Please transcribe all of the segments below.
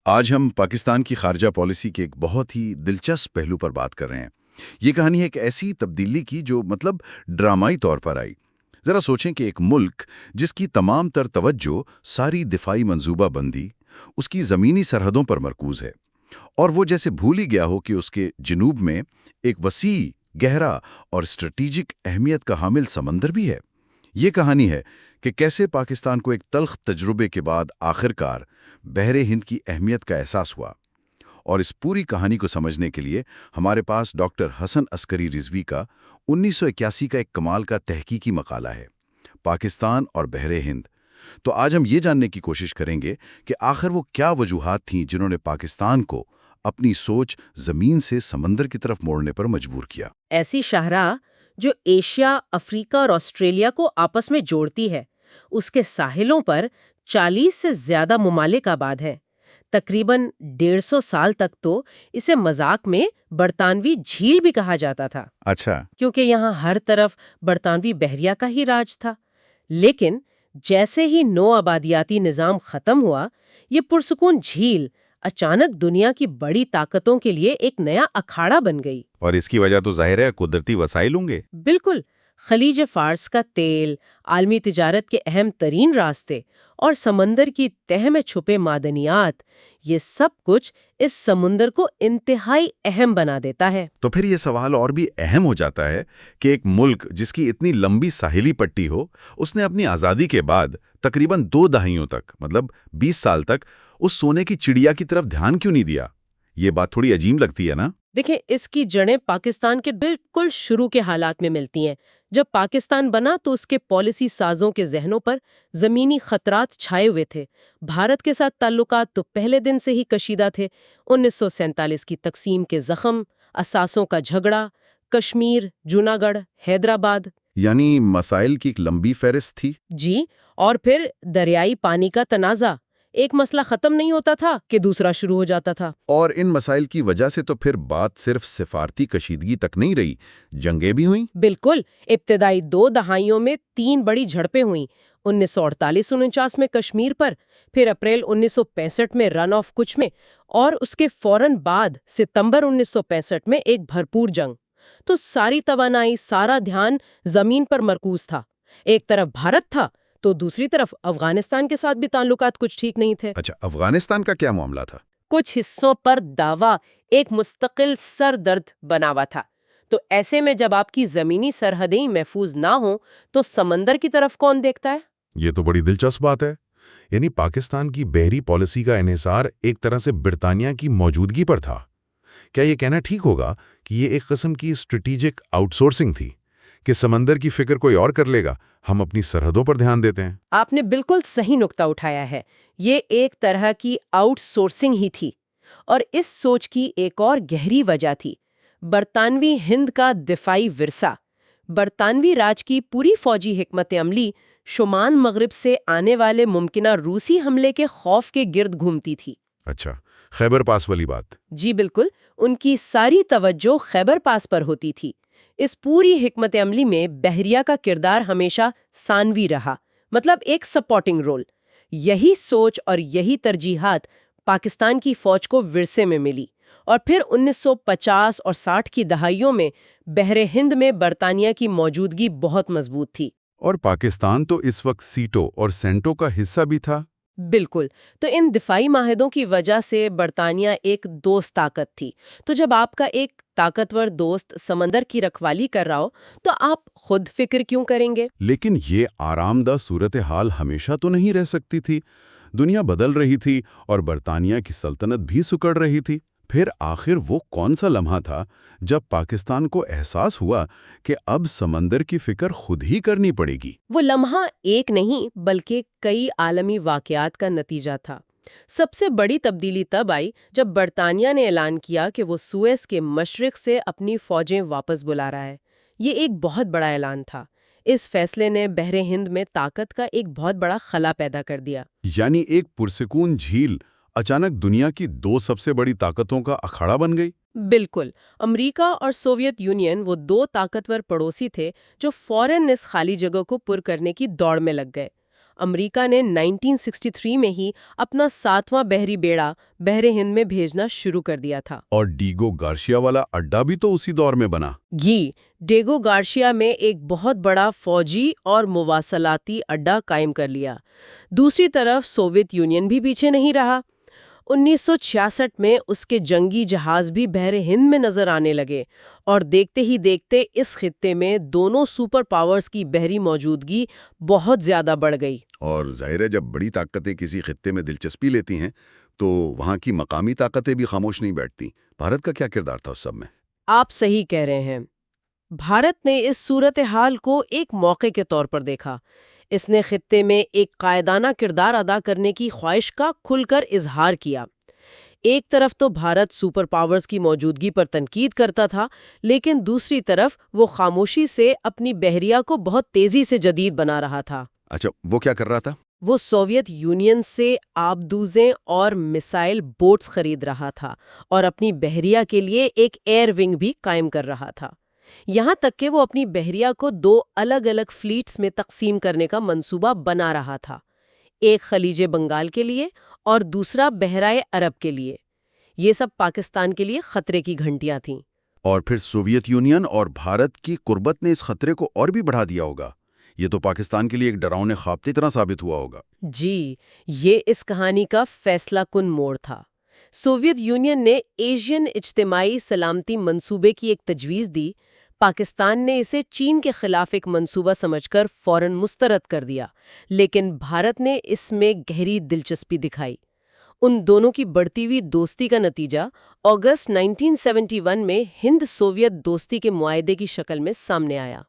آج ہم پاکستان کی خارجہ پالیسی کے ایک بہت ہی دلچسپ پہلو پر بات کر رہے ہیں۔ یہ کہانی ہے ایک ایسی تبدیلی کی جو ڈرامائی طور پر آئی۔ ذرا سوچیں کہ ایک ملک جس کی تمام تر توجہ ساری دفاعی منصوبہ بندی اس کی زمینی سرحدوں پر مرکوز ہے، اور وہ جیسے بھول ہی گیا ہو کہ اس کے جنوب میں ایک وسیع، گہرا اور اسٹریٹجک اہمیت کا حامل سمندر بھی ہے۔ یہ کہانی ہے کہ کیسے پاکستان کو ایک تلخ تجربے کے بعد آخرکار بحر ہند کی اہمیت کا احساس ہوا۔ اور اس پوری کہانی کو سمجھنے کے لیے ہمارے پاس ڈاکٹر حسن عسکری رضوی کا 1981 کا ایک کمال کا تحقیقی مقالہ ہے، پاکستان اور بحر ہند۔ تو آج ہم یہ جاننے کی کوشش کریں گے کہ آخر وہ کیا وجوہات تھیں جنہوں نے پاکستان کو اپنی سوچ زمین سے سمندر کی طرف موڑنے پر مجبور کیا۔ ایسی شاہراہ جو ایشیا، افریقہ اور آسٹریلیا کو آپس میں جوڑتی ہے، اس کے ساحلوں پر 40 سے زیادہ ممالک آباد ہیں۔ تقریباً 150 سال تک تو اسے مذاق میں برطانوی جھیل بھی کہا جاتا تھا۔ اچھا۔ کیونکہ یہاں ہر طرف برطانوی بحریہ کا ہی راج تھا۔ لیکن جیسے ہی نو آبادیاتی نظام ختم ہوا، یہ پرسکون جھیل اچانک دنیا کی بڑی طاقتوں کے لیے ایک نیا اکھاڑا بن گئی۔ اور اس کی وجہ تو ظاہر ہے قدرتی وسائل ہوں گے۔ بالکل، خلیج فارس کا تیل، عالمی تجارت کے اہم ترین راستے اور سمندر کی تہہ میں چھپے معدنیات، یہ سب کچھ اس سمندر کو انتہائی اہم بنا دیتا ہے۔ تو پھر یہ سوال اور بھی اہم ہو جاتا ہے کہ ایک ملک جس کی اتنی لمبی ساحلی پٹی ہو، اس نے اپنی آزادی کے بعد تقریباً 2 دہائیوں تک 20 سال تک اس سونے کی چڑیا کی طرف دھیان کیوں نہیں دیا؟ یہ بات تھوڑی عجیب لگتی ہے نا؟ دیکھیں، اس کی جڑیں پاکستان کے بالکل شروع کے حالات میں ملتی ہیں۔ جب پاکستان بنا تو اس کے پالیسی سازوں کے ذہنوں پر زمینی خطرات چھائے ہوئے تھے۔ بھارت کے ساتھ تعلقات تو پہلے دن سے ہی کشیدہ تھے۔ 1947 کی تقسیم کے زخم، اثاثوں کا جھگڑا، کشمیر، جوناگڑھ، حیدرآباد، یعنی مسائل کی ایک لمبی فہرست تھی۔ جی، اور پھر دریائی پانی کا تنازع۔ ایک مسئلہ ختم نہیں ہوتا تھا کہ دوسرا شروع ہو جاتا تھا۔ اور ان مسائل کی وجہ سے تو پھر بات صرف سفارتی کشیدگی تک نہیں رہی، جنگیں بھی ہوئیں۔ بالکل، ابتدائی 2 دہائیوں میں 3 بڑی جھڑپیں ہوئیں۔ 1948-49 میں کشمیر پر، پھر اپریل 1965 میں رن آف کچھ میں، اور اس کے فوراً بعد ستمبر 1965 میں ایک بھرپور جنگ۔ تو ساری توانائی، سارا دھیان زمین پر مرکوز تھا۔ ایک طرف بھارت تھا تو دوسری طرف افغانستان کے ساتھ بھی تعلقات کچھ ٹھیک نہیں تھے۔ اچھا، افغانستان کا کیا معاملہ تھا؟ کچھ حصوں پر دعویٰ ایک مستقل سر درد بنا ہوا تھا۔ تو ایسے میں جب آپ کی زمینی سرحدیں محفوظ نہ ہوں تو سمندر کی طرف کون دیکھتا ہے؟ یہ تو بڑی دلچسپ بات ہے۔ یعنی پاکستان کی بحری پالیسی کا انحصار ایک طرح سے برطانیہ کی موجودگی پر تھا۔ کیا یہ کہنا ٹھیک ہوگا کہ یہ ایک قسم کی اسٹریٹجک آؤٹ سورسنگ تھی کہ سمندر کی فکر کوئی اور کر لے گا، ہم اپنی سرحدوں پر دھیان دیتے ہیں؟ آپ نے بالکل صحیح نقطہ اٹھایا ہے۔ یہ ایک طرح کی آؤٹ سورسنگ ہی تھی، اور اس سوچ کی ایک اور گہری وجہ تھی برطانوی ہند کا دفاعی ورثہ۔ برطانوی راج کی پوری فوجی حکمت عملی شمال مغرب سے آنے والے ممکنہ روسی حملے کے خوف کے گرد گھومتی تھی۔ اچھا، خیبر پاس والی بات۔ جی بالکل، ان کی ساری توجہ خیبر پاس پر ہوتی تھی۔ اس پوری حکمت عملی میں بحریہ کا کردار ہمیشہ ثانوی رہا، مطلب ایک سپورٹنگ رول۔ یہی سوچ اور یہی ترجیحات پاکستان کی فوج کو ورثے میں ملی، اور پھر 1950 اور 60 کی دہائیوں میں بحر ہند میں برطانیہ کی موجودگی بہت مضبوط تھی۔ اور پاکستان تو اس وقت سیٹو اور سینٹو کا حصہ بھی تھا۔ بالکل، تو ان دفاعی معاہدوں کی وجہ سے برطانیہ ایک دوست طاقت تھی۔ تو جب آپ کا ایک طاقتور دوست سمندر کی رکھوالی کر رہا ہو تو آپ خود فکر کیوں کریں گے؟ لیکن یہ آرام دہ صورتحال ہمیشہ تو نہیں رہ سکتی تھی۔ دنیا بدل رہی تھی اور برطانیہ کی سلطنت بھی سکڑ رہی تھی۔ پھر آخر وہ کون سا لمحہ تھا جب پاکستان کو احساس ہوا کہ اب سمندر کی فکر خود ہی کرنی پڑے گی؟ وہ لمحہ ایک نہیں بلکہ کئی عالمی واقعات کا نتیجہ تھا۔ سب سے بڑی تبدیلی تب آئی جب برطانیہ نے اعلان کیا کہ وہ سوئس کے مشرق سے اپنی فوجیں واپس بلا رہا ہے۔ یہ ایک بہت بڑا اعلان تھا۔ اس فیصلے نے بحر ہند میں طاقت کا ایک بہت بڑا خلا پیدا کر دیا۔ یعنی ایک پرسکون جھیل اچانک دنیا کی 2 سب سے بڑی طاقتوں کا اکھاڑا بن گئی۔ بالکل، امریکہ اور سوویت یونین وہ 2 طاقتور پڑوسی تھے جو فوراً اس خالی جگہ کو پر کرنے کی دوڑ میں لگ گئے۔ امریکہ نے 1963 میں ہی اپنا 7واں بحری بیڑا بحر ہند میں بھیجنا شروع کر دیا تھا۔ اور ڈیگو گارشیا والا اڈا بھی تو اسی دور میں بنا۔ جی، ڈیگو گارشیا میں ایک بہت بڑا فوجی اور مواصلاتی اڈا قائم کر لیا۔ دوسری طرف سوویت یونین بھی پیچھے نہیں رہا۔ 1966 میں اس کے جنگی جہاز بھی بحر ہند میں نظر آنے لگے اور دیکھتے ہی دیکھتے اس خطے میں دونوں سپر پاورز کی بحری موجودگی بہت زیادہ بڑھ گئی۔ اور ظاہر ہے جب بڑی طاقتیں کسی خطے میں دلچسپی لیتی ہیں تو وہاں کی مقامی طاقتیں بھی خاموش نہیں بیٹھتی۔ بھارت کا کیا کردار تھا اس سب میں؟ آپ صحیح کہہ رہے ہیں۔ بھارت نے اس صورتحال کو ایک موقع کے طور پر دیکھا۔ اس نے خطے میں ایک قائدانہ کردار ادا کرنے کی خواہش کا کھل کر اظہار کیا۔ ایک طرف تو بھارت سپر پاورز کی موجودگی پر تنقید کرتا تھا، لیکن دوسری طرف وہ خاموشی سے اپنی بحریہ کو بہت تیزی سے جدید بنا رہا تھا۔ اچھا، وہ کیا کر رہا تھا؟ وہ سوویت یونین سے آبدوزیں اور میسائل بوٹس خرید رہا تھا اور اپنی بحریہ کے لیے ایک ایئر ونگ بھی قائم کر رہا تھا۔ یہاں تک کہ وہ اپنی بحریہ کو 2 الگ الگ فلیٹس میں تقسیم کرنے کا منصوبہ بنا رہا تھا، ایک خلیج بنگال کے لیے اور دوسرا بحرائے عرب کے لیے۔ یہ سب پاکستان کے لیے خطرے کی گھنٹیاں تھیں۔ اور پھر سوویت یونین اور بھارت کی قربت نے اس خطرے کو اور بھی بڑھا دیا ہوگا۔ یہ تو پاکستان کے لیے ایک ڈراؤنے خواب کی طرح ثابت ہوا ہوگا۔ جی، یہ اس کہانی کا فیصلہ کن موڑ تھا۔ سوویت یونین نے ایشین اجتماعی سلامتی منصوبے کی ایک تجویز دی۔ پاکستان نے اسے چین کے خلاف ایک منصوبہ سمجھ کر فوراً مسترد کر دیا، لیکن بھارت نے اس میں گہری دلچسپی دکھائی۔ ان دونوں کی بڑھتی ہوئی دوستی کا نتیجہ اگست 1971 میں ہند سوویت دوستی کے معاہدے کی شکل میں سامنے آیا۔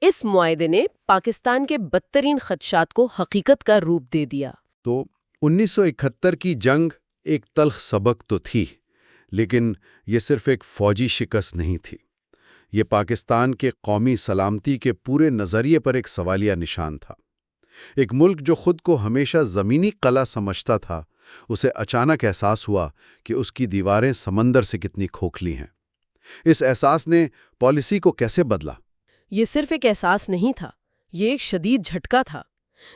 اس معاہدے نے پاکستان کے بدترین خدشات کو حقیقت کا روپ دے دیا۔ تو 1971 کی جنگ ایک تلخ سبق تو تھی، لیکن یہ صرف ایک فوجی شکست نہیں تھی۔ یہ پاکستان کے قومی سلامتی کے پورے نظریے پر ایک سوالیہ نشان تھا۔ ایک ملک جو خود کو ہمیشہ زمینی قلعہ سمجھتا تھا، اسے اچانک احساس ہوا کہ اس کی دیواریں سمندر سے کتنی کھوکھلی ہیں۔ اس احساس نے پالیسی کو کیسے بدلا؟ یہ صرف ایک احساس نہیں تھا، یہ ایک شدید جھٹکا تھا۔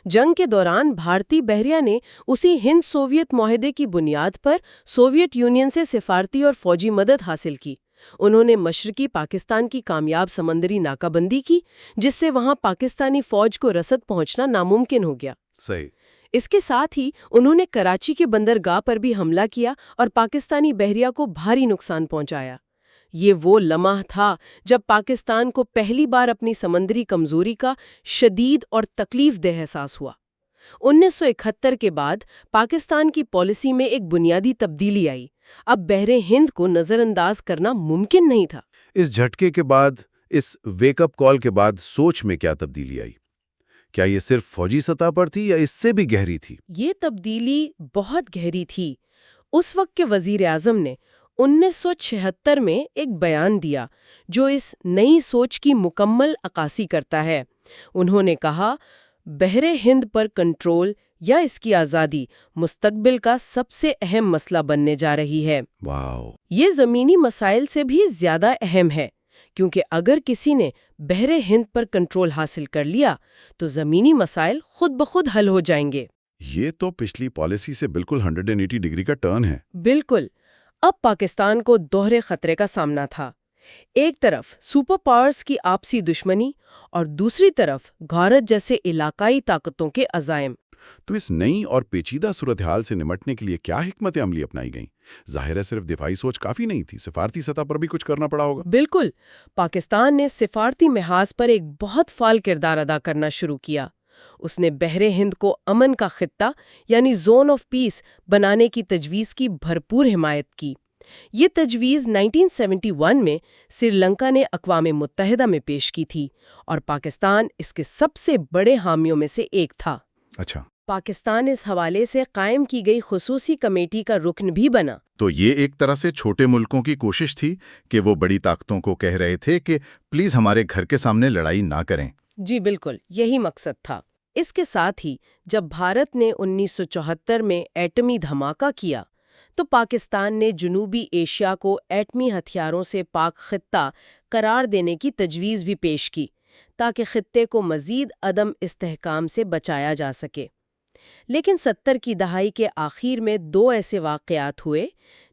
جنگ کے دوران بھارتی بحریہ نے اسی ہند سوویت معاہدے کی بنیاد پر سوویت یونین سے سفارتی اور فوجی مدد حاصل کی۔ انہوں نے مشرقی پاکستان کی کامیاب سمندری ناکہ بندی کی، جس سے وہاں پاکستانی فوج کو رسد پہنچنا ناممکن ہو گیا۔ صحیح۔ اس کے ساتھ ہی انہوں نے کراچی کے بندرگاہ پر بھی حملہ کیا اور پاکستانی بحریہ کو بھاری نقصان پہنچایا۔ یہ وہ لمحہ تھا جب پاکستان کو پہلی بار اپنی سمندری کمزوری کا شدید اور تکلیف دہ احساس ہوا۔ 1971 کے بعد پاکستان کی پالیسی میں ایک بنیادی تبدیلی آئی۔ اب بحر ہند کو نظر انداز کرنا ممکن نہیں تھا۔ اس جھٹکے کے بعد، اس ویک اپ کال کے بعد سوچ میں کیا تبدیلی آئی؟ کیا یہ صرف فوجی سطح پر تھی یا اس سے بھی گہری تھی؟ یہ تبدیلی بہت گہری تھی۔ اس وقت کے وزیر اعظم نے 1976 میں ایک بیان دیا جو اس نئی سوچ کی مکمل عکاسی کرتا ہے۔ انہوں نے کہا، بحر ہند پر کنٹرول یا اس کی آزادی مستقبل کا سب سے اہم مسئلہ بننے جا رہی ہے۔ واو! یہ زمینی مسائل سے بھی زیادہ اہم ہے، کیونکہ اگر کسی نے بحر ہند پر کنٹرول حاصل کر لیا تو زمینی مسائل خود بخود حل ہو جائیں گے۔ یہ تو پچھلی پالیسی سے بالکل 180 ڈگری کا ٹرن ہے۔ بالکل۔ اب پاکستان کو دوہرے خطرے کا سامنا تھا۔ ایک طرف سپر پاورز کی آپسی دشمنی اور دوسری طرف بھارت جیسے علاقائی طاقتوں کے عزائم۔ تو اس نئی اور پیچیدہ صورتحال سے نمٹنے کے لیے کیا حکمت عملی اپنائی گئیں؟ ظاہر ہے صرف دفاعی سوچ کافی نہیں تھی، سفارتی سطح پر بھی کچھ کرنا پڑا ہوگا۔ بالکل۔ پاکستان نے سفارتی محاذ پر ایک بہت فعال کردار ادا کرنا شروع کیا۔ اس نے بحر ہند کو امن کا خطہ یعنی زون آف پیس بنانے کی تجویز کی بھرپور حمایت کی۔ یہ تجویز 1971 میں سری لنکا نے اقوام متحدہ میں پیش کی تھی اور پاکستان اس کے سب سے بڑے حامیوں میں سے ایک تھا۔ اچھا، پاکستان اس حوالے سے قائم کی گئی خصوصی کمیٹی کا رکن بھی بنا۔ تو یہ ایک طرح سے چھوٹے ملکوں کی کوشش تھی کہ وہ بڑی طاقتوں کو کہہ رہے تھے کہ پلیز ہمارے گھر کے سامنے لڑائی نہ کریں۔ جی بالکل، یہی مقصد تھا۔ اس کے ساتھ ہی جب بھارت نے 1974 میں ایٹمی دھماکہ کیا تو پاکستان نے جنوبی ایشیا کو ایٹمی ہتھیاروں سے پاک خطہ قرار دینے کی تجویز بھی پیش کی تاکہ خطے کو مزید عدم استحکام سے بچایا جا سکے۔ لیکن 70 کی دہائی کے آخر میں 2 ایسے واقعات ہوئے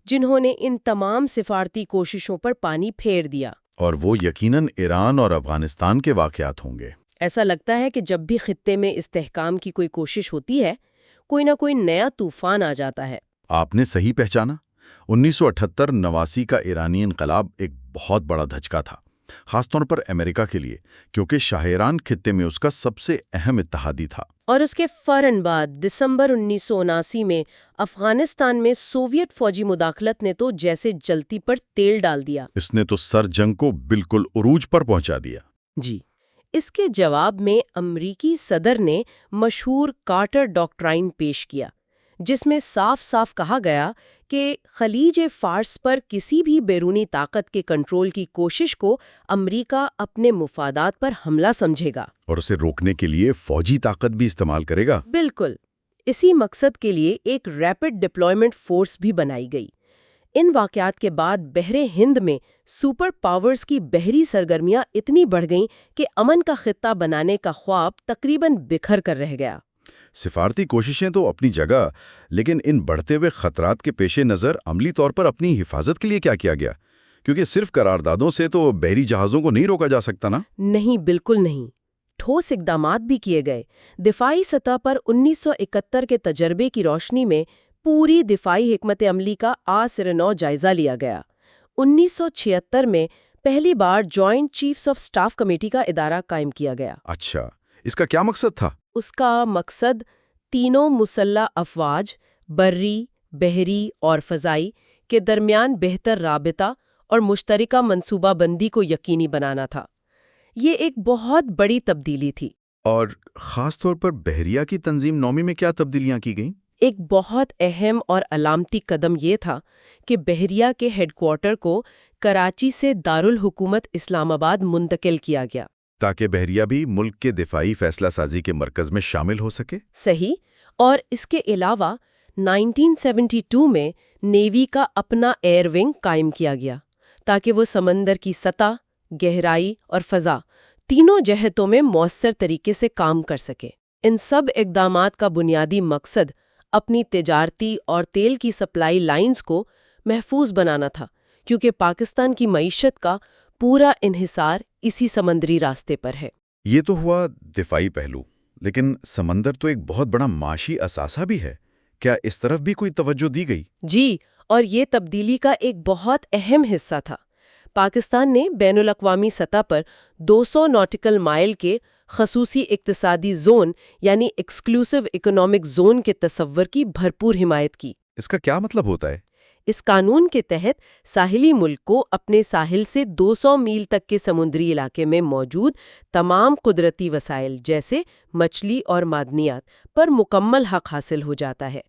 جنہوں نے ان تمام سفارتی کوششوں پر پانی پھیر دیا۔ اور وہ یقیناً ایران اور افغانستان کے واقعات ہوں گے۔ ایسا لگتا ہے کہ جب بھی خطے میں استحکام کی کوئی کوشش ہوتی ہے، کوئی نہ کوئی نیا طوفان آ جاتا ہے۔ آپ نے صحیح پہچانا۔ 1978-89 کا ایرانی انقلاب ایک بہت بڑا دھچکا تھا، خاص طور پر امریکہ کے لیے، کیونکہ شاہ ایران خطے میں اس کا سب سے اہم اتحادی تھا۔ اور اس کے فوراً بعد دسمبر 1979 میں افغانستان میں سوویت فوجی مداخلت نے تو جیسے جلتی پر تیل ڈال دیا۔ اس نے تو سر جنگ کو بالکل عروج پر پہنچا دیا۔ جی، اس کے جواب میں امریکی صدر نے مشہور کارٹر ڈاکٹرائن پیش کیا، جس میں صاف صاف کہا گیا کہ خلیج فارس پر کسی بھی بیرونی طاقت کے کنٹرول کی کوشش کو امریکہ اپنے مفادات پر حملہ سمجھے گا اور اسے روکنے کے لیے فوجی طاقت بھی استعمال کرے گا۔ بالکل، اسی مقصد کے لیے ایک ریپڈ ڈپلائمنٹ فورس بھی بنائی گئی۔ ان واقعات کے بعد بحر ہند میں سپر پاورز کی بحری سرگرمیاں اتنی بڑھ گئیں کہ امن کا خطہ بنانے کا خواب تقریباً بکھر کر رہ گیا۔ سفارتی کوششیں تو اپنی جگہ، لیکن ان بڑھتے ہوئے خطرات کے پیش نظر عملی طور پر اپنی حفاظت کے لیے کیا کیا گیا؟ کیونکہ صرف قراردادوں سے تو بحری جہازوں کو نہیں روکا جا سکتا نا؟ نہیں، بالکل نہیں۔ ٹھوس اقدامات بھی کیے گئے۔ دفاعی سطح پر 1971 کے تجربے کی روشنی میں پوری دفاعی حکمت عملی کا آسرنو جائزہ لیا گیا۔ 1976 میں پہلی بار joint chiefs of staff committee کا ادارہ قائم کیا گیا۔ اچھا، اس کا کیا مقصد تھا؟ اس کا مقصد تینوں مسلح افواج، بری، بحری اور فضائی کے درمیان بہتر رابطہ اور مشترکہ منصوبہ بندی کو یقینی بنانا تھا۔ یہ ایک بہت بڑی تبدیلی تھی۔ اور خاص طور پر بحریہ کی تنظیم نومی میں کیا تبدیلیاں کی گئیں؟ ایک بہت اہم اور علامتی قدم یہ تھا کہ بحریہ کے ہیڈ کوارٹر کو کراچی سے دارالحکومت اسلام آباد منتقل کیا گیا، تاکہ بحریہ بھی ملک کے دفاعی فیصلہ سازی کے مرکز میں شامل ہو سکے۔ صحیح۔ اور اس کے علاوہ 1972 میں نیوی کا اپنا ایئر ونگ قائم کیا گیا تاکہ وہ سمندر کی سطح، گہرائی اور فضا تینوں جہتوں میں مؤثر طریقے سے کام کر سکے۔ ان سب اقدامات کا بنیادی مقصد اپنی تجارتی اور تیل کی سپلائی لائنز کو محفوظ بنانا تھا، کیونکہ پاکستان کی معیشت کا پورا انحصار اسی سمندری راستے پر ہے۔ یہ تو ہوا دفاعی پہلو، لیکن سمندر تو ایک بہت بڑا معاشی اثاثہ بھی ہے۔ کیا اس طرف بھی کوئی توجہ دی گئی؟ جی، اور یہ تبدیلی کا ایک بہت اہم حصہ تھا۔ پاکستان نے بین الاقوامی سطح پر 200 ناٹیکل مائل کے خصوصی اقتصادی زون یعنی ایکسکلوسیو اکنامک زون کے تصور کی بھرپور حمایت کی۔ اس کا کیا مطلب ہوتا ہے؟ اس قانون کے تحت ساحلی ملک کو اپنے ساحل سے 200 میل تک کے سمندری علاقے میں موجود تمام قدرتی وسائل جیسے مچھلی اور معدنیات پر مکمل حق حاصل ہو جاتا ہے۔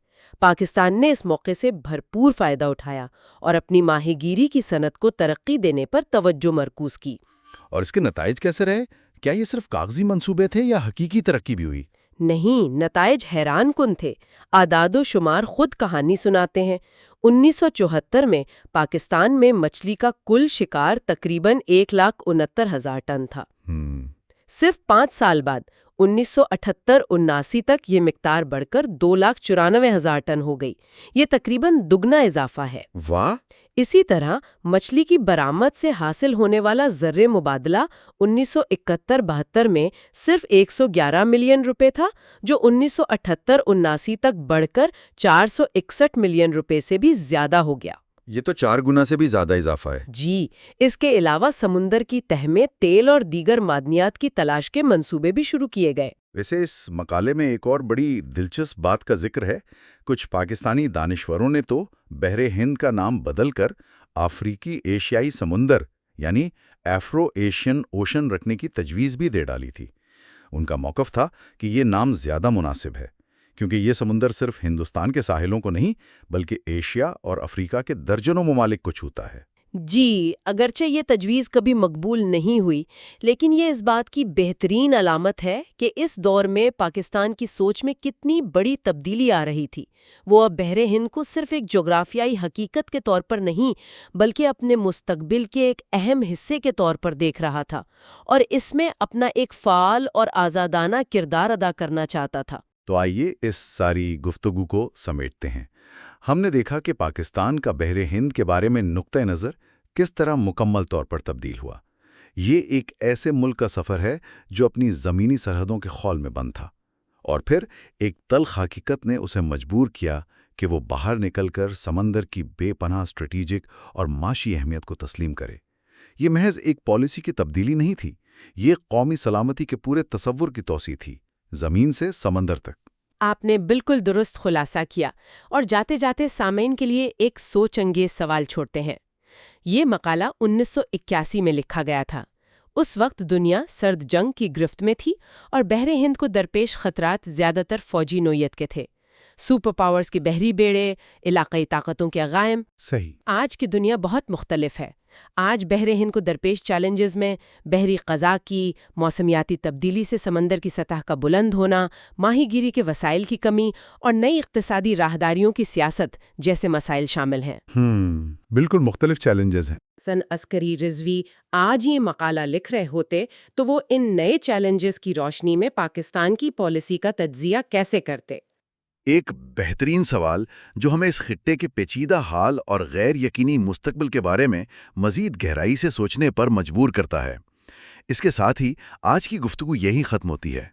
پاکستان نے اس موقع سے بھرپور فائدہ اٹھایا اور اپنی ماہی گیری کی صنعت کو ترقی دینے پر توجہ مرکوز کی۔ اور اس کے نتائج کیسے رہے؟ کیا یہ صرف کاغذی منصوبے تھے یا حقیقی ترقی بھی ہوئی؟ نہیں، نتائج حیران کن تھے۔ اعداد و شمار خود کہانی سناتے ہیں۔ 1974 میں پاکستان میں مچھلی کا کل شکار تقریباً 1,69,000 ٹن تھا۔ صرف 5 سال بعد 1978-79 تک یہ مقدار بڑھ کر 2,94,000 ٹن ہو گئی۔ یہ تقریباً دگنا اضافہ ہے۔ واہ! اسی طرح مچھلی کی برآمد سے حاصل ہونے والا زر مبادلہ 1971-72 میں صرف 111 ملین روپے تھا، جو 1978-79 تک بڑھ کر 461 ملین روپے سے بھی زیادہ ہو گیا۔ یہ تو 4 گنا سے بھی زیادہ اضافہ ہے۔ جی، اس کے علاوہ سمندر کی تہہ میں تیل اور دیگر معدنیات کی تلاش کے منصوبے بھی شروع کیے گئے۔ ویسے اس مقالے میں ایک اور بڑی دلچسپ بات کا ذکر ہے۔ کچھ پاکستانی دانشوروں نے تو بحر ہند کا نام بدل کر افریقی ایشیائی سمندر یعنی ایفرو ایشین اوشن رکھنے کی تجویز بھی دے ڈالی تھی۔ ان کا موقف تھا کہ یہ نام زیادہ مناسب ہے، کیونکہ یہ سمندر صرف ہندوستان کے ساحلوں کو نہیں بلکہ ایشیا اور افریقہ کے درجنوں ممالک کو چھوتا ہے۔ جی، اگرچہ یہ تجویز کبھی مقبول نہیں ہوئی، لیکن یہ اس بات کی بہترین علامت ہے کہ اس دور میں پاکستان کی سوچ میں کتنی بڑی تبدیلی آ رہی تھی۔ وہ اب بحر ہند کو صرف ایک جغرافیائی حقیقت کے طور پر نہیں، بلکہ اپنے مستقبل کے ایک اہم حصے کے طور پر دیکھ رہا تھا، اور اس میں اپنا ایک فعال اور آزادانہ کردار ادا کرنا چاہتا تھا۔ تو آئیے اس ساری گفتگو کو سمیٹتے ہیں۔ ہم نے دیکھا کہ پاکستان کا بحر ہند کے بارے میں نقطہ نظر کس طرح مکمل طور پر تبدیل ہوا۔ یہ ایک ایسے ملک کا سفر ہے جو اپنی زمینی سرحدوں کے خول میں بند تھا، اور پھر ایک تلخ حقیقت نے اسے مجبور کیا کہ وہ باہر نکل کر سمندر کی بے پناہ اسٹریٹجک اور معاشی اہمیت کو تسلیم کرے۔ یہ محض ایک پالیسی کی تبدیلی نہیں تھی، یہ قومی سلامتی کے پورے تصور کی توسیع تھی، زمین سے سمندر تک۔ آپ نے بالکل درست خلاصہ کیا، اور جاتے جاتے سامعین کے لیے ایک سوچ انگیز سوال چھوڑتے ہیں۔ یہ مقالہ 1981 میں لکھا گیا تھا۔ اس وقت دنیا سرد جنگ کی گرفت میں تھی، اور بحر ہند کو درپیش خطرات زیادہ تر فوجی نوعیت کے تھے۔ سپر پاورز کی بحری بیڑے، علاقائی طاقتوں کے عزائم۔ صحیح۔ آج کی دنیا بہت مختلف ہے۔ آج بحر ہند کو درپیش چیلنجز میں بحری قضاء کی، موسمیاتی تبدیلی سے سمندر کی سطح کا بلند ہونا، ماہی گیری کے وسائل کی کمی اور نئی اقتصادی راہداریوں کی سیاست جیسے مسائل شامل ہیں۔ بالکل مختلف چیلنجز ہیں۔ حسن عسکری رضوی آج یہ مقالہ لکھ رہے ہوتے تو وہ ان نئے چیلنجز کی روشنی میں پاکستان کی پالیسی کا تجزیہ کیسے کرتے؟ ایک بہترین سوال جو ہمیں اس خطے کے پیچیدہ حال اور غیر یقینی مستقبل کے بارے میں مزید گہرائی سے سوچنے پر مجبور کرتا ہے۔ اس کے ساتھ ہی آج کی گفتگو یہی ختم ہوتی ہے۔